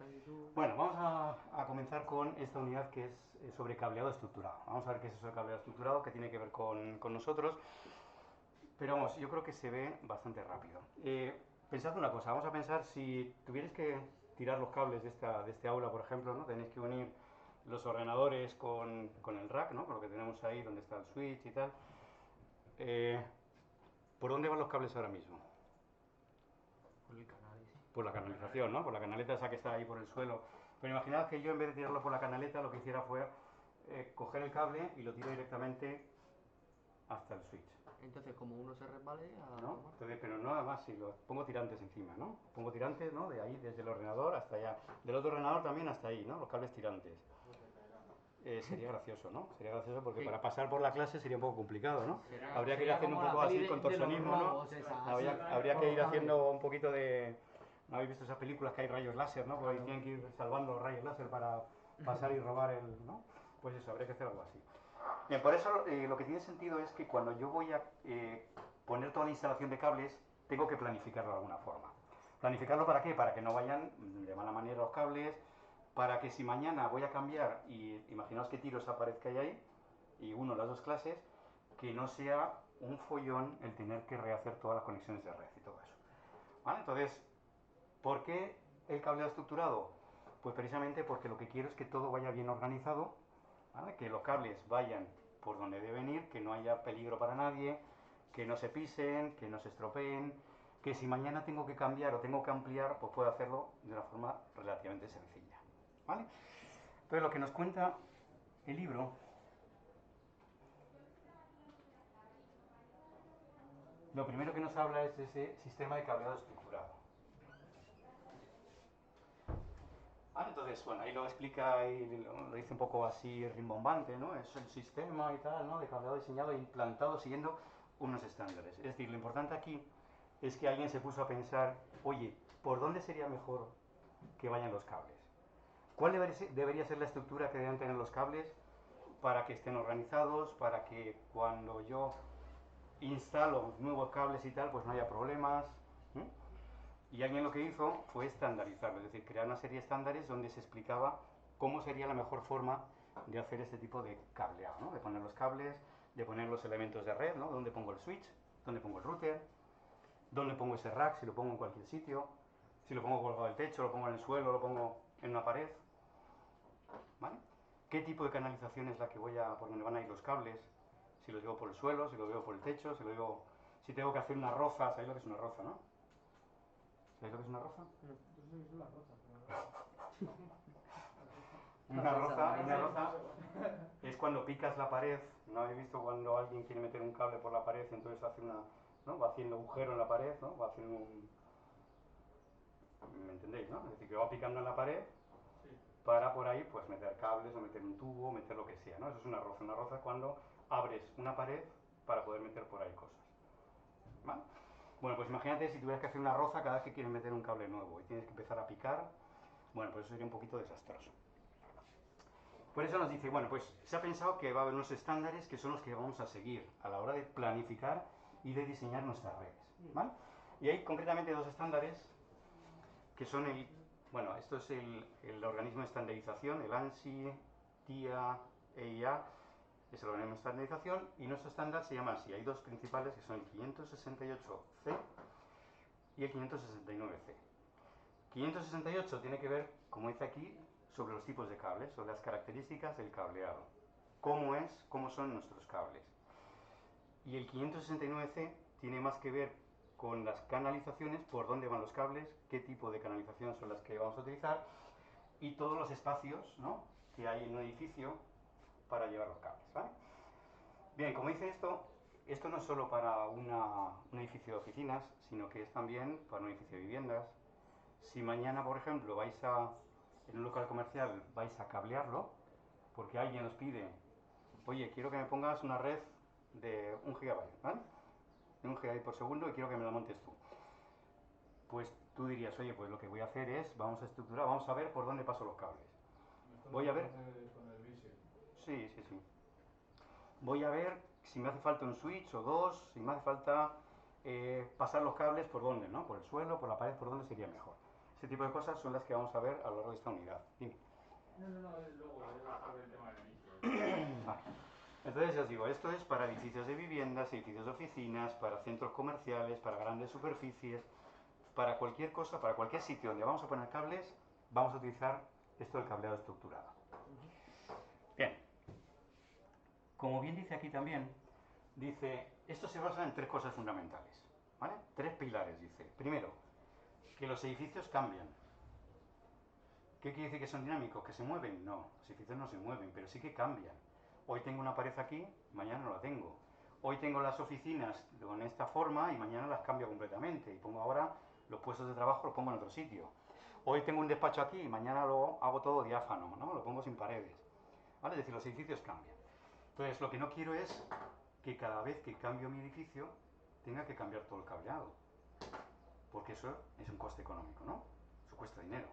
casi tú. Bueno, vamos a comenzar con esta unidad que es sobre cableado estructurado. Vamos a ver qué es eso de cableado estructurado, qué tiene que ver con nosotros. Pero vamos, yo creo que se ve bastante rápido. Pensad una cosa, vamos a pensar si tuvierais que tirar los cables de este aula, por ejemplo, ¿no? Tenéis que unir los ordenadores con el rack, ¿no? Con lo que tenemos ahí, donde está el switch y tal. Eh, ¿Por dónde van los cables ahora mismo? Por el canal ese. Por la canalización, ¿no? Por la canaleta esa que está ahí por el suelo. Pero imaginad que yo en vez de tirarlo por la canaleta, lo que hiciera fue coger el cable y lo tiro directamente hasta el switch, Entonces, como uno se resbale a ¿no? tomar. Entonces, pero no nada más si lo pongo tirantes encima, ¿no? Pongo tirantes, ¿no? De ahí, desde el ordenador hasta allá. Del otro ordenador también hasta ahí, ¿no? Los cables tirantes. Sería gracioso, ¿no? Sería gracioso porque Sí. para pasar por la clase sería un poco complicado, ¿no? Habría que ir Sería haciendo un como la poco peli así, de los contorsionismo, ¿no? robos esa, así, Habría con que los ir cables. haciendo un poquito de... ¿No habéis visto esas películas que hay rayos láser, ¿no? Porque tienen que ir salvando los rayos láser para pasar y robar el... ¿no? Pues eso, habría que hacer algo así. Bien, por eso lo que tiene sentido es que cuando yo voy a poner toda la instalación de cables, tengo que planificarlo de alguna forma. ¿Planificarlo para qué? Para que no vayan de mala manera los cables, para que si mañana voy a cambiar y imaginaos que tiro esa pared que hay ahí y uno las dos clases, que no sea un follón el tener que rehacer todas las conexiones de red y todo eso. ¿Vale? Entonces, ¿por qué el cableado estructurado? Pues precisamente porque lo que quiero es que todo vaya bien organizado, ¿vale? Que los cables vayan por donde deben ir, que no haya peligro para nadie, que no se pisen, que no se estropeen, que si mañana tengo que cambiar o tengo que ampliar, pues puedo hacerlo de una forma relativamente sencilla. ¿Vale? Entonces lo que nos cuenta el libro, lo primero que nos habla es de ese sistema de cableado estructurado. Ah, entonces, bueno, ahí lo explica y lo dice un poco así rimbombante, ¿no? Es el sistema y tal, ¿no? De cableado diseñado e implantado siguiendo unos estándares. Es decir, lo importante aquí es que alguien se puso a pensar, oye, ¿por dónde sería mejor que vayan los cables? ¿Cuál debería ser la estructura que deben tener los cables para que estén organizados, para que cuando yo instalo nuevos cables y tal, pues no haya problemas? ¿Mm? Y alguien lo que hizo fue estandarizarlo, es decir, crear una serie de estándares donde se explicaba cómo sería la mejor forma de hacer este tipo de cableado, ¿no? De poner los cables, de poner los elementos de red, ¿no? Dónde pongo el switch, dónde pongo el router, dónde pongo ese rack, si lo pongo en cualquier sitio, si lo pongo colgado del techo, lo pongo en el suelo, lo pongo en una pared, ¿vale? ¿Qué tipo de canalización es la que voy a, por donde van a ir los cables? Si los llevo por el suelo, si los llevo por el techo, si lo llevo, si tengo que hacer una roza, ¿sabéis lo que es una roza, no? ¿Sabéis lo que es una roza? No, yo sé que son las rosas, pero Una roza es cuando picas la pared. ¿No habéis visto cuando alguien quiere meter un cable por la pared y entonces hace una, ¿no? Va haciendo agujero en la pared, ¿no? Va haciendo un... ¿Me entendéis, no? Es decir, que va picando en la pared sí. para por ahí pues meter cables o meter un tubo, meter lo que sea, ¿no? Eso es una roza. Una roza es cuando abres una pared para poder meter por ahí cosas. ¿Vale? Bueno, pues imagínate si tuvieras que hacer una roza cada vez que quieres meter un cable nuevo y tienes que empezar a picar. Bueno, pues eso sería un poquito desastroso. Por eso nos dice, bueno, pues se ha pensado que va a haber unos estándares que son los que vamos a seguir a la hora de planificar y de diseñar nuestras redes. ¿Vale? Y hay concretamente dos estándares que son el, bueno, esto es el organismo de estandarización, el ANSI, TIA, EIA, es el organismo de estandarización, y nuestro estándar se llama así. Hay dos principales que son el 568C y el 569C. 568 tiene que ver, como dice aquí, sobre los tipos de cables, sobre las características del cableado. Cómo son nuestros cables. Y el 569C tiene más que ver con las canalizaciones, por dónde van los cables, qué tipo de canalización son las que vamos a utilizar y todos los espacios, ¿no?, que hay en un edificio para llevar los cables, ¿vale? Bien, como dice esto no es solo para un edificio de oficinas, sino que es también para un edificio de viviendas. Si mañana, por ejemplo, en un local comercial, vais a cablearlo, porque alguien os pide, oye, quiero que me pongas una red de 1 GB, ¿vale? De 1 GB por segundo y quiero que me la montes tú. Pues tú dirías, oye, pues lo que voy a hacer es, vamos a estructurar, vamos a ver por dónde paso los cables. Esto Voy lo a puedes ver, hacer con el Visio. sí, sí, sí. Voy a ver si me hace falta un switch o dos, si me hace falta pasar los cables por dónde, ¿no? Por el suelo, por la pared, por dónde sería mejor. Ese tipo de cosas son las que vamos a ver a lo largo de esta unidad. Dime. No, es luego, por el tema del inicio. Vale. Entonces ya os digo, esto es para edificios de viviendas, edificios de oficinas, para centros comerciales, para grandes superficies, para cualquier cosa, para cualquier sitio donde vamos a poner cables, vamos a utilizar esto del cableado estructurado. Bien. Como bien dice aquí también, dice, esto se basa en tres cosas fundamentales, ¿vale? Tres pilares, dice. Primero, que los edificios cambian. ¿Qué quiere decir que son dinámicos? ¿Que se mueven? No, los edificios no se mueven, pero sí que cambian. Hoy tengo una pared aquí, mañana no la tengo. Hoy tengo las oficinas con esta forma y mañana las cambio completamente. Y pongo ahora los puestos de trabajo, los pongo en otro sitio. Hoy tengo un despacho aquí y mañana lo hago todo diáfano, ¿no? Lo pongo sin paredes. ¿Vale? Es decir, los edificios cambian. Entonces, lo que no quiero es que cada vez que cambio mi edificio tenga que cambiar todo el cableado. Porque eso es un coste económico, ¿no? Eso cuesta dinero.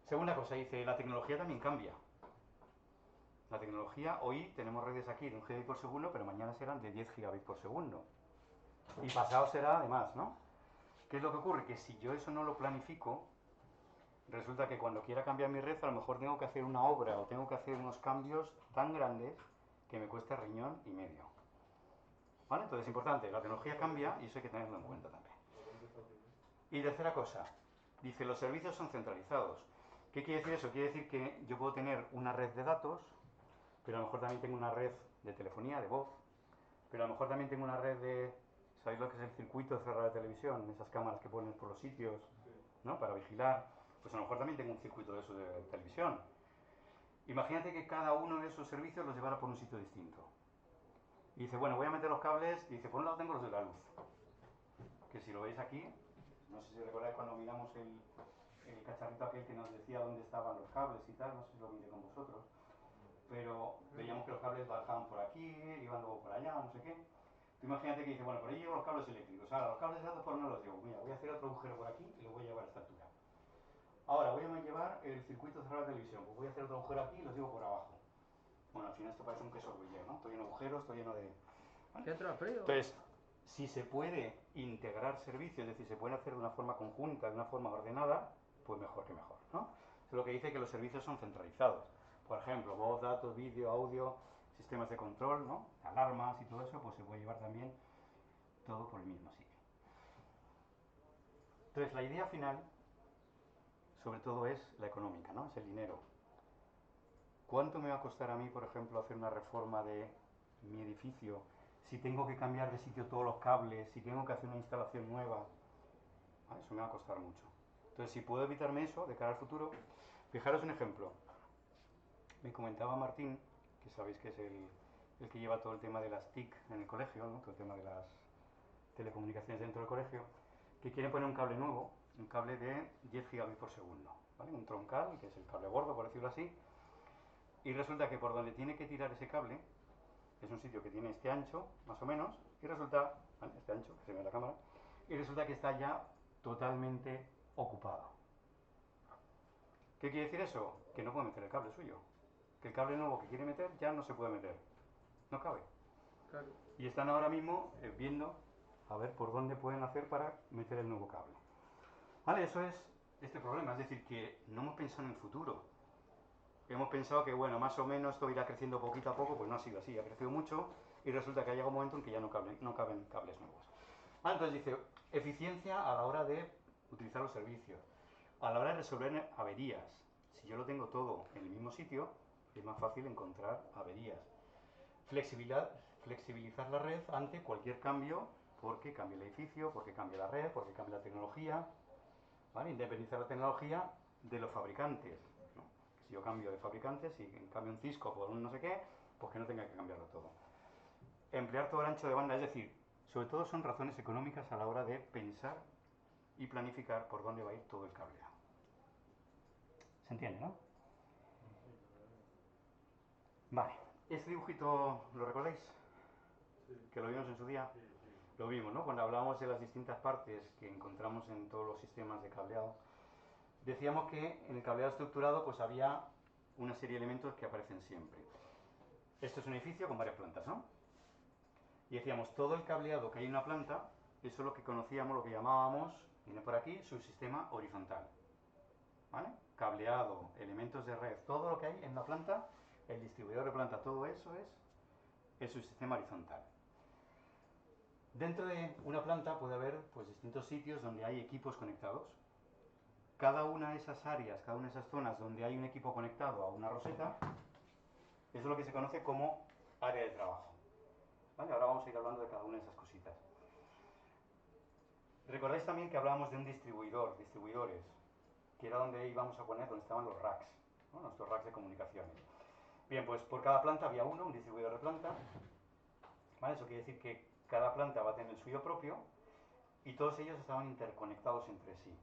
Segunda cosa, dice, la tecnología también cambia. La tecnología, hoy tenemos redes aquí de 1 gigabit por segundo, pero mañana serán de 10 gigabit por segundo. Y pasado será de más, ¿no? ¿Qué es lo que ocurre? Que si yo eso no lo planifico, resulta que cuando quiera cambiar mi red, a lo mejor tengo que hacer una obra o tengo que hacer unos cambios tan grandes que me cuesta riñón y medio. ¿Vale? Entonces es importante, la tecnología cambia y eso hay que tenerlo en cuenta también. Y tercera cosa, dice, los servicios son centralizados. ¿Qué quiere decir eso? Quiere decir que yo puedo tener una red de datos, pero a lo mejor también tengo una red de telefonía, de voz, pero a lo mejor también tengo una red de, ¿sabéis lo que es el circuito cerrado de televisión? Esas cámaras que ponen por los sitios, ¿no? Para vigilar. Pues a lo mejor también tengo un circuito de eso de televisión. Imagínate que cada uno de esos servicios los llevara por un sitio distinto. Y dice, bueno, voy a meter los cables, y dice, por un lado tengo los de la luz. Que si lo veis aquí, no sé si recordáis cuando miramos el cacharrito aquel que nos decía dónde estaban los cables y tal, no sé si lo miré con vosotros, pero veíamos que los cables bajaban por aquí, iban luego por allá, no sé qué. Tú imagínate que dice, bueno, por ahí llevo los cables eléctricos, ahora los cables de datos por no los llevo, mira, voy a hacer otro agujero por aquí y lo voy a llevar a esta altura. Ahora voy a llevar el circuito cerrado de televisión, pues voy a hacer otro agujero aquí y los llevo por abajo. Bueno, al final esto parece un queso relleno, ¿no? Estoy lleno de agujeros, estoy lleno de... ¿Vale? ¿Qué entra frío? Entonces, si se puede integrar servicios, es decir, se puede hacer de una forma conjunta, de una forma ordenada, pues mejor que mejor, ¿no? Eso es lo que dice que los servicios son centralizados. Por ejemplo, voz, datos, vídeo, audio, sistemas de control, ¿no? Alarmas y todo eso, pues se puede llevar también todo por el mismo sitio. Entonces, la idea final, sobre todo, es la económica, ¿no? Es el dinero. ¿Cuánto me va a costar a mí, por ejemplo, hacer una reforma de mi edificio? Si tengo que cambiar de sitio todos los cables, si tengo que hacer una instalación nueva, ¿vale? Eso me va a costar mucho. Entonces, si puedo evitarme eso de cara al futuro, fijaros un ejemplo. Me comentaba Martín, que sabéis que es el que lleva todo el tema de las TIC en el colegio, ¿no? Todo el tema de las telecomunicaciones dentro del colegio, que quiere poner un cable nuevo, un cable de 10 gigabit por segundo, ¿vale? Un troncal, que es el cable gordo, por decirlo así, y resulta que por donde tiene que tirar ese cable es un sitio que tiene este ancho, más o menos, y resulta, ¿vale? Este ancho, que se ve en la cámara, y resulta que está ya totalmente ocupado. ¿Qué quiere decir eso? Que no puede meter el cable suyo. Que el cable nuevo que quiere meter ya no se puede meter. No cabe. Claro. Y están ahora mismo viendo a ver por dónde pueden hacer para meter el nuevo cable. ¿Vale? Eso es este problema. Es decir, que no hemos pensado en el futuro. Hemos pensado que, bueno, más o menos esto irá creciendo poquito a poco, pues no ha sido así. Ha crecido mucho y resulta que ha llegado un momento en que ya no caben cables nuevos. Entonces dice, eficiencia a la hora de utilizar los servicios. A la hora de resolver averías. Si yo lo tengo todo en el mismo sitio, es más fácil encontrar averías. Flexibilizar la red ante cualquier cambio, porque cambia el edificio, porque cambia la red, porque cambia la tecnología. ¿Vale? Independizar la tecnología de los fabricantes, ¿no? Si yo cambio de fabricantes, si cambio un Cisco por un no sé qué, pues que no tenga que cambiarlo todo. Emplear todo el ancho de banda, es decir, sobre todo son razones económicas a la hora de pensar y planificar por dónde va a ir todo el cableado. ¿Se entiende, no? Vale. ¿Este dibujito lo recordáis? Sí. Que lo vimos en su día. Sí, sí. Lo vimos, ¿no? Cuando hablábamos de las distintas partes que encontramos en todos los sistemas de cableado, decíamos que en el cableado estructurado pues había una serie de elementos que aparecen siempre. Esto es un edificio con varias plantas, ¿no? Y decíamos, todo el cableado que hay en una planta, eso es lo que conocíamos, lo que llamábamos Viene por aquí subsistema horizontal. ¿Vale? Cableado, elementos de red, todo lo que hay en la planta, el distribuidor de planta, todo eso es el subsistema horizontal. Dentro de una planta puede haber pues, distintos sitios donde hay equipos conectados. Cada una de esas áreas, cada una de esas zonas donde hay un equipo conectado a una roseta, eso es lo que se conoce como área de trabajo. ¿Vale? Ahora vamos a ir hablando de cada una de esas cositas. Recordáis también que hablábamos de un distribuidores, que era donde íbamos a poner, donde estaban los racks, ¿no? Nuestros racks de comunicaciones. Bien, pues por cada planta había uno, un distribuidor de planta. ¿Vale? Eso quiere decir que cada planta va a tener el suyo propio y todos ellos estaban interconectados entre sí.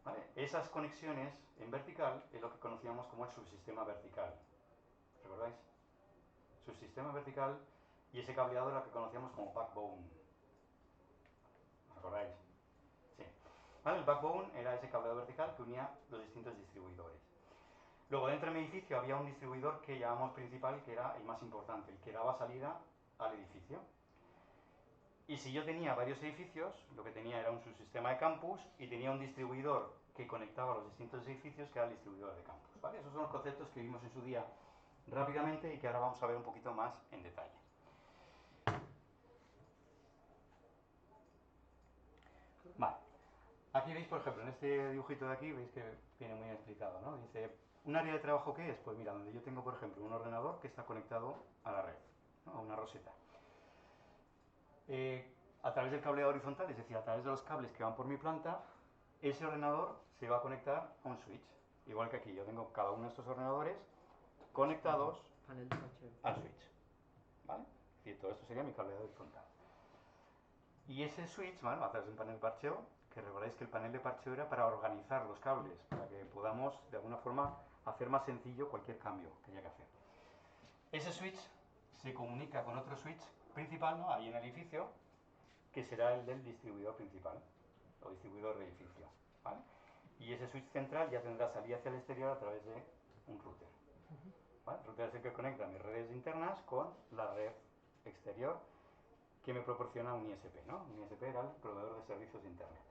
¿Vale? Esas conexiones en vertical es lo que conocíamos como el subsistema vertical. ¿Recordáis? Subsistema vertical y ese cableado era lo que conocíamos como backbone. ¿Os acordáis? Sí. ¿Vale? El backbone era ese cableado vertical que unía los distintos distribuidores. Luego dentro de mi edificio había un distribuidor que llamamos principal, que era el más importante, el que daba salida al edificio. Y si yo tenía varios edificios, lo que tenía era un subsistema de campus y tenía un distribuidor que conectaba a los distintos edificios, que era el distribuidor de campus. ¿Vale? Esos son los conceptos que vimos en su día rápidamente y que ahora vamos a ver un poquito más en detalle. Vale. Aquí veis, por ejemplo, en este dibujito de aquí, veis que viene muy explicado, ¿no? Dice, ¿un área de trabajo qué es? Pues mira, donde yo tengo, por ejemplo, un ordenador que está conectado a la red, ¿no? A una roseta. A través del cableado horizontal, es decir, a través de los cables que van por mi planta, ese ordenador se va a conectar a un switch. Igual que aquí, yo tengo cada uno de estos ordenadores conectados Panel de parcheo. al switch. ¿Vale? Es decir, todo esto sería mi cableado horizontal. Y ese switch, ¿vale? A través de un panel de parcheo, que recordáis que el panel de parcheo era para organizar los cables, para que podamos de alguna forma hacer más sencillo cualquier cambio que haya que hacer. Ese switch se comunica con otro switch principal, ¿no? Ahí en el edificio, que será el del distribuidor principal, o distribuidor de edificio, ¿vale? Y ese switch central ya tendrá salida hacia el exterior a través de un router. ¿Vale? El router es el que conecta mis redes internas con la red exterior que me proporciona un ISP, ¿no? Un ISP era el proveedor de servicios de Internet.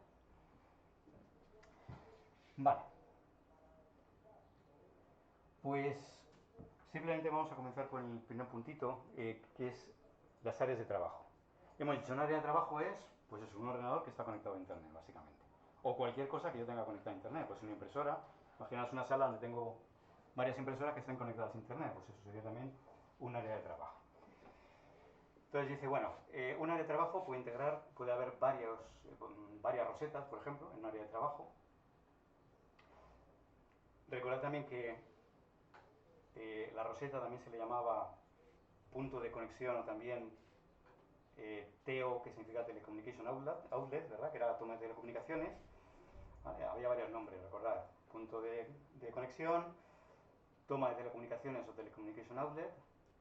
Vale. Pues simplemente vamos a comenzar con el primer puntito, que es las áreas de trabajo. Hemos dicho, un área de trabajo es, pues es un ordenador que está conectado a Internet, básicamente. O cualquier cosa que yo tenga conectada a Internet, pues una impresora. Imaginaos una sala donde tengo varias impresoras que estén conectadas a Internet, pues eso sería también un área de trabajo. Entonces dice, bueno, un área de trabajo puede haber varias rosetas, por ejemplo, en un área de trabajo. Recordad también que la roseta también se le llamaba punto de conexión o también TO, que significa Telecommunication Outlet, ¿verdad? Que era la toma de telecomunicaciones. ¿Vale? Había varios nombres, recordad. Punto de conexión, toma de telecomunicaciones o Telecommunication Outlet,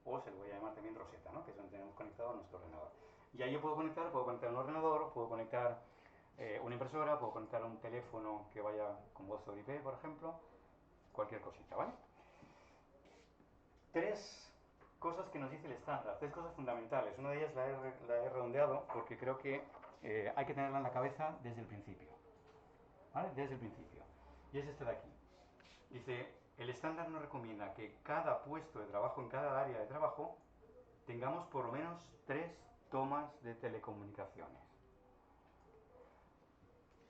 o se le voy a llamar también roseta, ¿no? Que es donde tenemos conectado a nuestro ordenador. Y ahí yo puedo conectar un ordenador, puedo conectar una impresora, puedo conectar un teléfono que vaya con voz over IP, por ejemplo, cualquier cosita, ¿vale? Tres cosas que nos dice el estándar, tres cosas fundamentales. Una de ellas la he redondeado porque creo que hay que tenerla en la cabeza desde el principio, ¿vale? Desde el principio. Y es este de aquí. Dice, el estándar nos recomienda que cada puesto de trabajo, en cada área de trabajo, tengamos por lo menos 3 tomas de telecomunicaciones.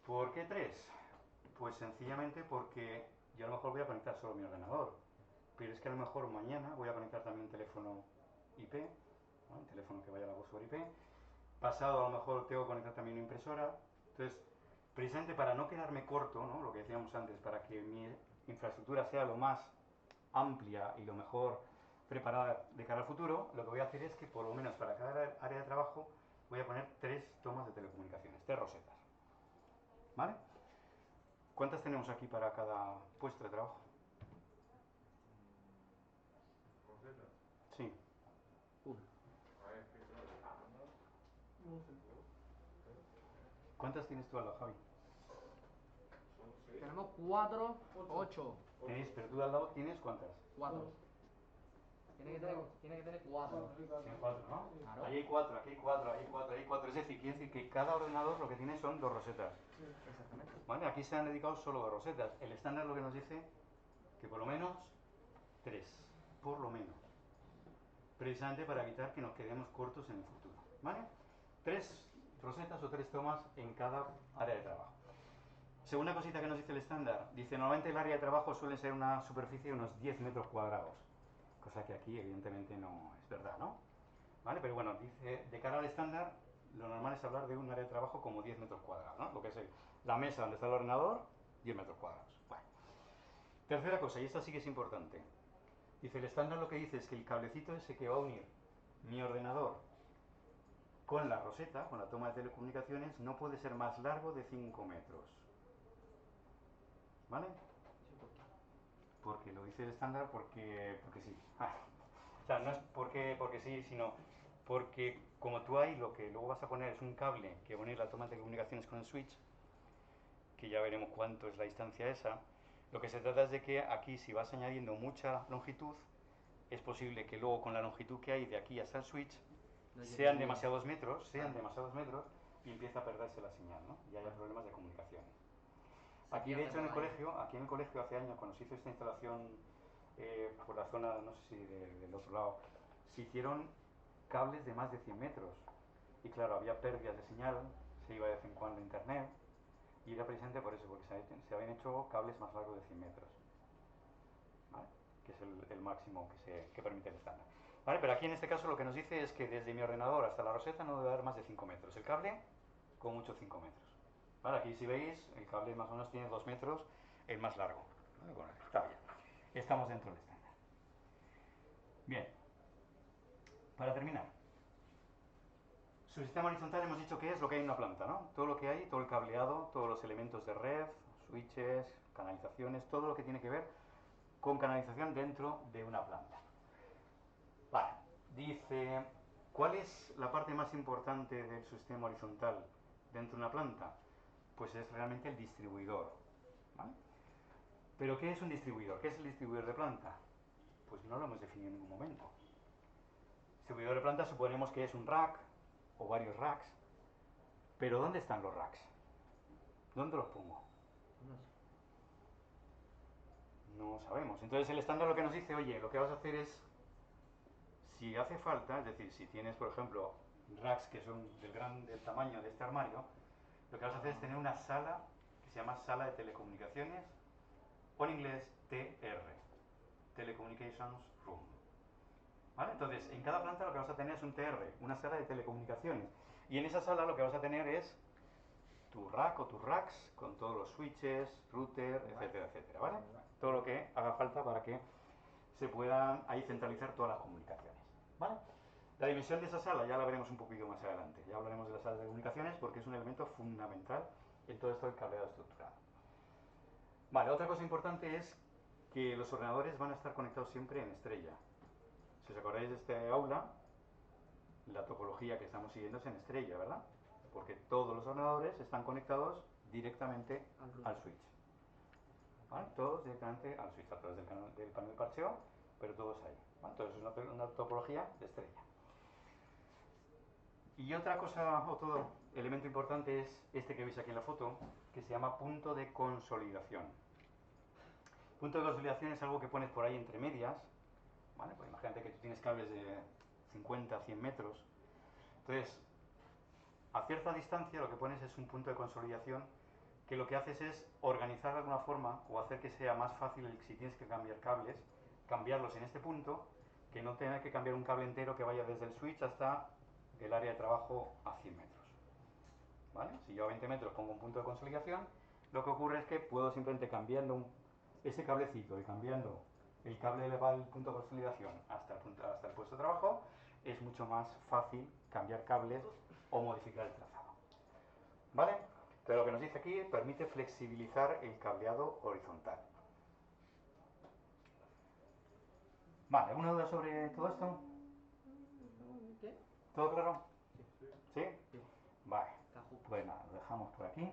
¿Por qué 3? Pues sencillamente porque yo a lo mejor voy a conectar solo mi ordenador, pero es que a lo mejor mañana voy a conectar también un teléfono IP, ¿no? Un teléfono que vaya a la voz sobre IP. Pasado a lo mejor tengo que conectar también una impresora. Entonces, precisamente para no quedarme corto, ¿no? Lo que decíamos antes, para que mi infraestructura sea lo más amplia y lo mejor preparada de cara al futuro, lo que voy a hacer es que por lo menos para cada área de trabajo voy a poner 3 tomas de telecomunicaciones, 3 rosetas. ¿Vale? ¿Cuántas tenemos aquí para cada puesto de trabajo? ¿Rosetas? Sí. Una. A ver, ¿qué son? No sé. ¿Cuántas tienes tú, Alba, Javi? Son 6. Tenemos 4, 8. Tenéis, pero tú al lado tienes ¿cuántas? 4. Tiene que tener 4. Tiene 4, ¿no? Claro. Ahí hay 4, aquí hay 4, ahí hay 4, ahí hay 4. Es decir, quiere decir que cada ordenador lo que tiene son 2 rosetas. Exactamente. ¿Vale? Aquí se han dedicado solo 2 rosetas. El estándar lo que nos dice que por lo menos 3. Por lo menos. Precisamente para evitar que nos quedemos cortos en el futuro. ¿Vale? 3 rosetas o 3 tomas en cada área de trabajo. Segunda cosita que nos dice el estándar, dice normalmente el área de trabajo suele ser una superficie de unos 10 metros cuadrados, cosa que aquí evidentemente no es verdad, ¿no? ¿Vale? Pero bueno, dice, de cara al estándar, lo normal es hablar de un área de trabajo como 10 metros cuadrados, ¿no? Lo que es la mesa donde está el ordenador, 10 metros cuadrados. Bueno. Tercera cosa, y esta sí que es importante, dice el estándar lo que dice es que el cablecito ese que va a unir mi ordenador con la roseta, con la toma de telecomunicaciones, no puede ser más largo de 5 metros. ¿Vale? Porque lo dice el estándar porque sí. O sea, no es porque sí, sino porque como tú ahí lo que luego vas a poner es un cable que va a unir la toma de telecomunicaciones con el switch, que ya veremos cuánto es la distancia esa, lo que se trata es de que aquí si vas añadiendo mucha longitud, es posible que luego con la longitud que hay de aquí hasta el switch sean demasiados metros y empieza a perderse la señal, ¿no? Y haya problemas de comunicaciones. Aquí, de hecho, en el colegio hace años, cuando se hizo esta instalación por la zona, no sé si del otro lado, se hicieron cables de más de 100 metros. Y claro, había pérdidas de señal, se iba de vez en cuando a internet, y era precisamente por eso, porque se habían hecho cables más largos de 100 metros. ¿Vale? Que es el máximo que permite el estándar. ¿Vale? Pero aquí en este caso lo que nos dice es que desde mi ordenador hasta la roseta no debe haber más de 5 metros. El cable, con mucho 5 metros. ¿Vale? Aquí si veis, el cable más o menos tiene 2 metros, el más largo. ¿Vale? Bueno, está bien. Estamos dentro del estándar. Bien. Para terminar. Su sistema horizontal hemos dicho que es lo que hay en una planta, ¿no? Todo lo que hay, todo el cableado, todos los elementos de red, switches, canalizaciones, todo lo que tiene que ver con canalización dentro de una planta. Vale. Dice, ¿cuál es la parte más importante del sistema horizontal dentro de una planta? Pues es realmente el distribuidor. ¿Vale? ¿Pero qué es un distribuidor? ¿Qué es el distribuidor de planta? Pues no lo hemos definido en ningún momento. Distribuidor de planta suponemos que es un rack o varios racks. Pero ¿dónde están los racks? ¿Dónde los pongo? No sabemos. Entonces el estándar lo que nos dice, oye, lo que vas a hacer es, si hace falta, es decir, si tienes, por ejemplo, racks que son del tamaño de este armario, lo que vas a hacer es tener una sala que se llama sala de telecomunicaciones, o en inglés TR, Telecommunications Room. ¿Vale? Entonces, en cada planta lo que vas a tener es un TR, una sala de telecomunicaciones. Y en esa sala lo que vas a tener es tu rack o tus racks con todos los switches, router, etcétera, etcétera, ¿vale? Todo lo que haga falta para que se puedan ahí centralizar todas las comunicaciones, ¿vale? La dimensión de esa sala ya la veremos un poquito más adelante. Ya hablaremos de la sala de comunicaciones porque es un elemento fundamental en todo esto del cableado estructurado. Vale, otra cosa importante es que los ordenadores van a estar conectados siempre en estrella. Si os acordáis de este aula, la topología que estamos siguiendo es en estrella, ¿verdad? Porque todos los ordenadores están conectados directamente al switch. ¿Vale? Todos directamente al switch, a través del panel de parcheo, pero todos ahí. ¿Vale? Entonces es una topología de estrella. Y otra cosa, otro elemento importante es este que veis aquí en la foto, que se llama punto de consolidación. Punto de consolidación es algo que pones por ahí entre medias, ¿vale? Pues imagínate que tú tienes cables de 50 a 100 metros. Entonces, a cierta distancia lo que pones es un punto de consolidación que lo que haces es organizar de alguna forma o hacer que sea más fácil si tienes que cambiar cables, cambiarlos en este punto, que no tener que cambiar un cable entero que vaya desde el switch hasta el área de trabajo a 100 metros. ¿Vale? Si yo a 20 metros pongo un punto de consolidación, lo que ocurre es que puedo simplemente cambiando ese cablecito y cambiando el cable del punto de consolidación hasta el puesto de trabajo, es mucho más fácil cambiar cables o modificar el trazado. ¿Vale? Pero lo que nos dice aquí permite flexibilizar el cableado horizontal. Vale, ¿alguna duda sobre todo esto? ¿Qué? ¿Todo claro? Sí. ¿Sí? Sí. Vale, Cajú. pues nada, lo dejamos por aquí.